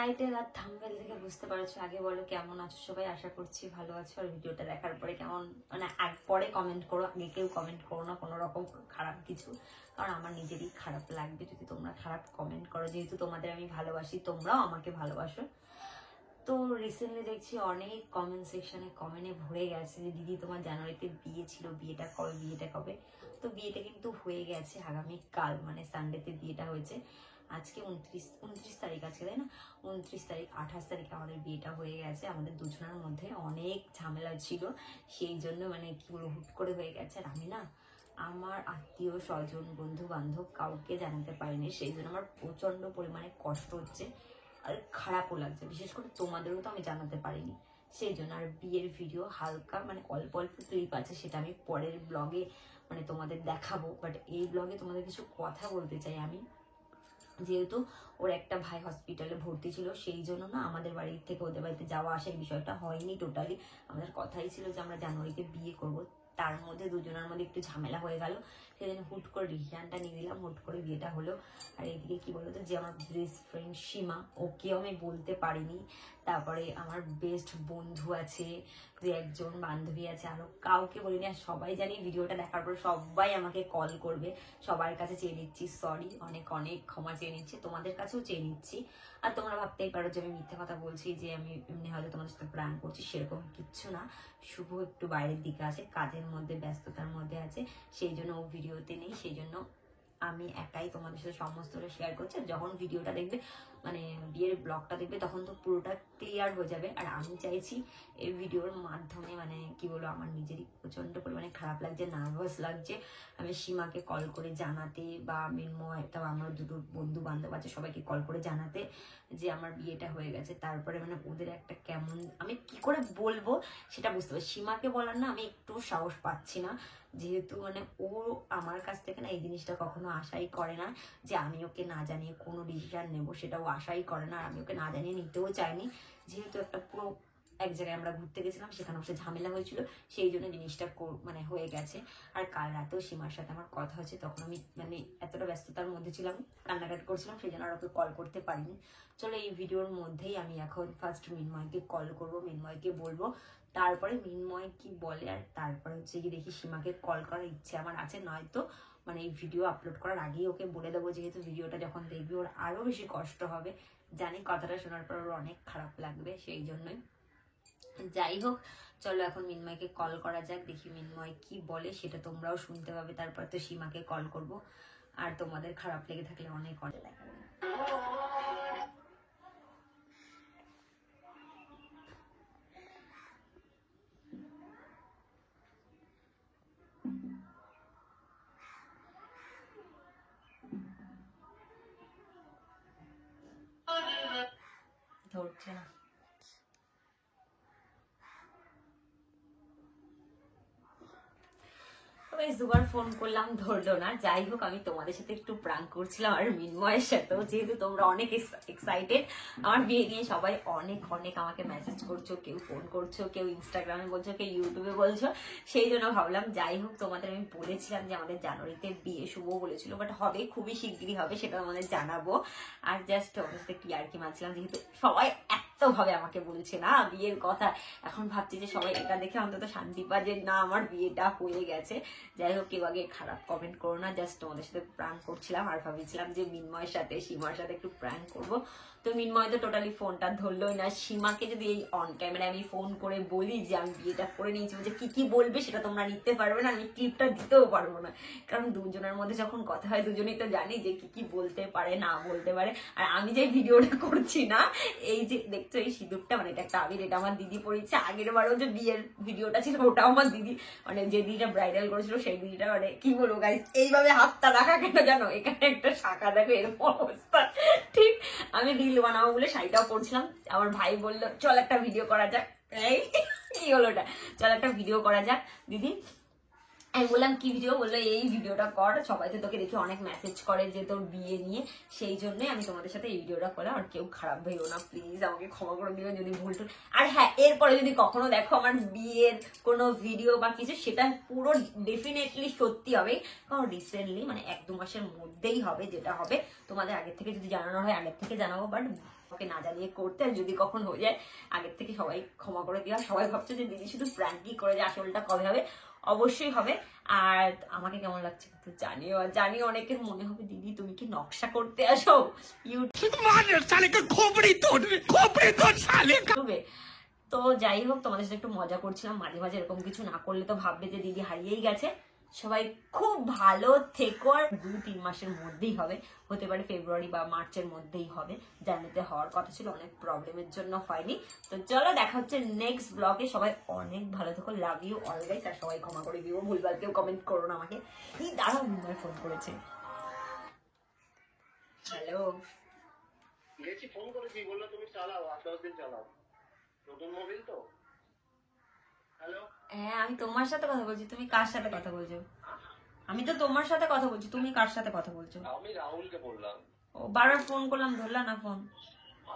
Title আর thumbnail থেকে বুঝতে পারছো। আগে বলো কেমন আছো সবাই, আশা করছি ভালো আছো। আর ভিডিওটা দেখার পরে কেমন মানে পরে কমেন্ট করো, আগে কেউ কমেন্ট করো না কোনো রকম খারাপ কিছু, কারণ আমার নিজেরই খারাপ লাগবে যদি তোমরা খারাপ কমেন্ট করো, যেহেতু তোমাদের আমি ভালোবাসি, তোমরাও আমাকে ভালোবাসো। তো রিসেন্টলি দেখছি অনেক কমেন্ট সেকশনে কমেন্টে ভরে গেছে যে দিদি তোমার জানুয়ারিতে বিয়ে ছিল, বিয়েটা কবে, বিয়েটা কবে। তো বিয়েটা কিন্তু হয়ে গেছে, আগামীকাল মানে সানডেতে বিয়েটা হয়েছে। আজকে 29 তারিখ, আজকে তাই না, 29 তারিখ, 28 তারিখে আমাদের বিয়েটা হয়ে গেছে। আমাদের দুজনের মধ্যে অনেক ঝামেলা ছিল, সেই জন্য মানে কি বলবো হুট করে হয়ে গেছে। আর আমি না আমার আত্মীয় স্বজন বন্ধু বান্ধব কাউকে জানাতে পারিনি, সেই জন্য আমার প্রচন্ড পরিমাণে কষ্ট হচ্ছে আর খারাপও লাগছে, বিশেষ করে তোমাদেরও তো আমি জানাতে পারিনি সেই জন্য। আর বিয়ের ভিডিও হালকা মানে অল্প অল্প ক্লিপ আছে, সেটা আমি পরের ব্লগে মানে তোমাদের দেখাবো। বাট এই ব্লগে তোমাদের কিছু কথা বলতে চাই আমি, যেহেতু ওর একটা ভাই হসপিটালে ভর্তি ছিল, সেই জন্য না আমাদের বাড়ি থেকে ওদের বাড়িতে যাওয়া আসার বিষয়টা হয়নি টোটালি। আমাদের কথাই ছিল যে আমরা জানুয়ারিতে বিয়ে করব, তার মধ্যে দুজনের মধ্যে একটু ঝামেলা হয়ে গেল, সেদিন হুট করে ডিসিশনটা নিয়ে দিলাম, হুট করে বিয়েটা হলো। আর এইদিকে কি বলতো, যে আমার বেস্ট ফ্রেন্ড সীমা, ওকেও আমি বলতে পারিনি। তারপরে আমার বেস্ট বন্ধু আছে, দু একজন বান্ধবী আছে, আরো কাউকে বলিনি। আর সবাই জানি ভিডিওটা দেখার পর সবাই আমাকে কল করবে, সবার কাছে চেয়ে নিচ্ছি সরি, অনেক অনেক ক্ষমা চেয়ে নিচ্ছি, তোমাদের কাছেও চেয়ে নিচ্ছি। আর তোমরা ভাবতেই পারো যে আমি মিথ্যে কথা বলছি, যে আমি এমনি হয়তো তোমাদের সাথে প্ল্যান করছি, সেরকম কিচ্ছু না। শুভ একটু বাইরের দিকে আছে, কাজের মধ্যে ব্যস্ততার মধ্যে আছে, সেই জন্য ও ভিডিওতে নেই, সেই জন্য আমি একাই তোমাদের সাথে সমস্তটা শেয়ার করছি। যখন ভিডিওটা দেখবে মানে বিয়ের ব্লগটা দেখবে তখন তো পুরোটা ক্লিয়ার হয়ে যাবে। আর আমি চাইছি এই ভিডিওর মাধ্যমে মানে কি বলবো, আমার নিজেরই প্রচন্ড পরিমাণে খারাপ লাগছে, নার্ভাস লাগছে। আমি সীমাকে কল করে জানাতে, বা মিন্ময়, তারপর আমার দুটো বন্ধু বান্ধব আছে, সবাইকে কল করে জানাতে যে আমার বিয়েটা হয়ে গেছে। তারপরে মানে ওদের একটা কেমন, আমি কি করে বলবো সেটা বুঝতে পারছি। সীমাকে বলার না আমি একটু সাহস পাচ্ছি না, যেহেতু মানে ও আমার কাছ থেকে না এই জিনিসটা কখনো আশাই করে না যে আমি ওকে না জানিয়ে কোনো ডিসিশন নেবো, সেটা ও আশাই করে না। আর আমি ওকে না জানিয়ে নিতেও চাইনি, যেহেতু একটা পুরো এক জায়গায় আমরা ঘুরতে গেছিলাম, সেখানে বসে ঝামেলা হয়েছিল, সেই জন্য জিনিসটা মানে হয়ে গেছে। আর কাল রাতেও সীমার সাথে আমার কথা হচ্ছে, তখন আমি মানে এতটা ব্যস্ততার মধ্যে ছিলাম, কান্নাকাটি করছিলাম, সেই জন্য আর ওকে কল করতে পারিনি। চলো এই ভিডিওর মধ্যেই আমি এখন ফার্স্ট মিন্ময়কে কল করবো, মিন্ময়কে বলবো, তারপরে মিন্ময় কি বলে, আর তারপরে হচ্ছে কি দেখি সীমাকে কল করার ইচ্ছে আমার আছে। নয়তো মানে এই ভিডিও আপলোড করার আগেই ওকে বলে দেবো, যেহেতু ভিডিওটা যখন দেখবে ওর আরো বেশি কষ্ট হবে, জানি কথাটা শোনার পর ওর অনেক খারাপ লাগবে, সেই জন্যই। যাই হোক, চলো এখন মিন্ময়কে কল করা যাক, দেখি মিন্ময় কি বলে, সেটা তোমরাও শুনতে পাবে। তারপর তো সীমাকে কল করব, আর তোমাদের খারাপ লেগে থাকলে অনেক অনেক দেখাবে। ধরছে না, দুবার ফোন করলাম ধরলো না। যাই হোক, আমি তোমাদের সাথে একটু প্রাঙ্ক করছিলাম আর মিন্ময়ের সাথেও, যেহেতু তোমরা অনেক এক্সাইটেড আমার বিয়ে নিয়ে, সবাই অনেক অনেক আমাকে মেসেজ করছো, কেউ ফোন করছো, কেউ ইনস্টাগ্রামে বলছো, কেউ ইউটিউবে বলছো, সেই জন্য ভাবলাম যাই হোক, তোমাদের আমি বলেছিলাম যে আমাদের জানুয়ারিতে বিয়ে, শুভ বলেছিল, বাট হবে, খুবই শিগগিরই হবে, সেটা আমাদের জানাবো। আর জাস্ট ওদের সাথে কি আর কি মানছিলাম, যেহেতু সবাই ভাবে আমাকে বলছে না বিয়ের কথা, এখন ভাবছি যে সবাই এটা দেখে অন্তত শান্তি পায় যে না আমার বিয়েটা হয়ে গেছে। যাই হোক, কেউ আগে খারাপ কমেন্ট করো না, জাস্ট তোমাদের সাথে প্র্যাঙ্ক করছিলাম, আর ভাবছিলাম যে মিন্ময়ের সাথে সীমার সাথে একটু প্র্যাঙ্ক করবো। তো মিন্ময় তো টোটালি ফোনটা ধরলোই না। সীমাকে যদি এই অন ক্যামেরায় আমি ফোন করে বলি যে আমি বিয়েটা করে নিয়েছি, যে কি কি বলবে সেটা তোমরা নিতে পারবে না, আমি ক্লিপটা দিতেও পারবো না, কারণ দুজনের মধ্যে যখন কথা হয় দুজনেই তো জানি যে কি কি বলতে পারে না বলতে পারে। আর আমি যে ভিডিওটা করছি না, এই যে দেখছো এই সিঁদুরটা, মানে এটা একটা আবির, এটা আমার দিদি পরিয়েছে। আগের বারও যে বিয়ের ভিডিওটা ছিল ওটাও আমার দিদি, মানে যে দিদিটা ব্রাইডাল করেছিল সেই দিদিটা, মানে কি বলবো গাইস, এইভাবে হাতটা রাখা কেন জানো, এখানে একটা শাখা দেখো, এরকম অবস্থা। ঠিক আমি রিল বানাবো বলে শাড়িটাও পরছিলাম, আমার ভাই বললো চল একটা ভিডিও করা যাক। এই কি হলো ওটা, চল একটা ভিডিও করা যাক দিদি। আমি বললাম কি ভিডিও, বললো এই ভিডিওটা কর, সবাই তো তোকে দেখে অনেক মেসেজ করে যে তোর বিয়ে নিয়ে, সেই জন্যই আমি তোমাদের সাথে এই ভিডিওটা করলাম। আর কেউ খারাপ ভেবো না প্লিজ, আমাকে ক্ষমা করে দিও যদি ভুল টুল। আর হ্যাঁ, এরপরে যদি কখনো দেখো আমার বিয়ের কোনো ভিডিও বা কিছু, সেটা পুরো ডেফিনেটলি সত্যি হবে, কারণ রিসেন্টলি মানে 1-2 মাসের মধ্যেই হবে, যেটা হবে তোমাদের আগের থেকে যদি জানানো হয় আগের থেকে জানাবো। বাট ওকে না জানিয়ে করতে, আর যদি কখন হয়ে যায় আগের থেকে সবাই ক্ষমা করে দেওয়া। সবাই ভাবছে যে দিদি শুধু প্র্যাঙ্কই করে, যে আসলটা কবে হবে, অবশ্যই হবে। আর আমাকে কেমন লাগছে তো জানিও, আর জানিও অনেকের মনে হবে দিদি তুমি কি নকশা করতে আসো ইউটিউবে। তো যাই হোক, তোমাদের সাথে একটু মজা করছিলাম। মাঝে মাঝে এরকম কিছু না করলে তো ভাববে যে দিদি হারিয়েই গেছে। সবাই খুব ভালো থেকো, আর 2-3 মাসের মধ্যেই হবে, হতে পারে ফেব্রুয়ারি বা মার্চের মধ্যেই হবে। জানুয়ারিতে হওয়ার কথা ছিল, অনেক প্রবলেমের জন্য হয়নি। তো চলো দেখা হচ্ছে নেক্সট ব্লগে। সবাই অনেক ভালো থেকো, লাভ ইউ অলওয়েজ। আর সবাই ক্ষমা করে দিও, ভুলভাল কেউ কমেন্ট করো না আমাকে। এই দাঁড়াও, মিনয় ফোন করেছে। হ্যালো, ফোন করেছি, বললো তুমি চালাও, 8-10 দিন চালাও, নতুন মোবাইল তো। হ্যালো, হ্যাঁ আমি তোমার সাথে কথা বলছি, তুমি কার সাথে কথা বলছো? আমি তো তোমার সাথে কথা বলছি, তুমি কার সাথে কথা বলছো? আমি রাহুলকে বললাম। ও বারবার ফোন করলাম, ধরলা না ফোন।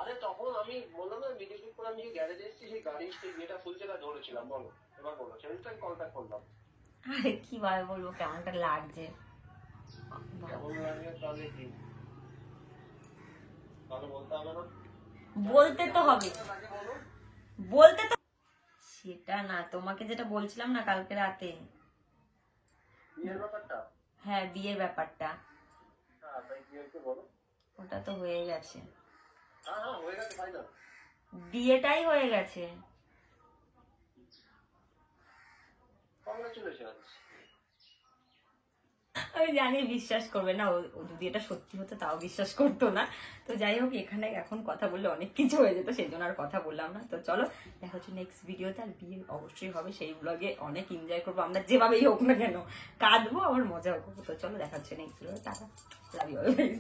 আরে তখন আমি বললাম না ভিডিও শুট করে আমি গ্যারেজে এসেছি, সেই গাড়ির সেই ইয়েটা ফুলছে না, ধরেছিলাম। বলো এবার, বলো সেটা কলব্যাক করলাম। আরে কিভাবে বলবো কেমনটা লাগছে? কেমন লাগে তাহলে কি, তাহলে বলতে হবে না? বলতে তো হবে, বলতে তো। সেটা না, তোমাকে যেটা বলছিলাম না কালকে রাতে, বিয়ের ব্যাপারটা। হ্যাঁ বিয়ের ব্যাপারটা, হ্যাঁ তাই কি হয়েছে বলো। ওটা তো হয়ে গেছে। হ্যাঁ হ্যাঁ হয়ে গেছে, ফাইনাল। বিয়েটাই হয়ে গেছে। কংগ্রাচুলেশনস। আমি জানি বিশ্বাস করবে না, ও যদি এটা সত্যি হতো তাও বিশ্বাস করতো না। তো যাই হোক, এখানে এখন কথা বললে অনেক কিছু হয়ে যেত, সেই জন্য আর কথা বললাম না। তো চলো দেখা হচ্ছে নেক্সট ভিডিওতে। আর বিয়ে অবশ্যই হবে, সেই ব্লগে অনেক এনজয় করবো আমরা, যেভাবেই হোক না কেন, কাঁদবো আবার মজাও করবো। তো চলো দেখা হচ্ছে নেক্সট ভিডিওতে। Tata, love you always.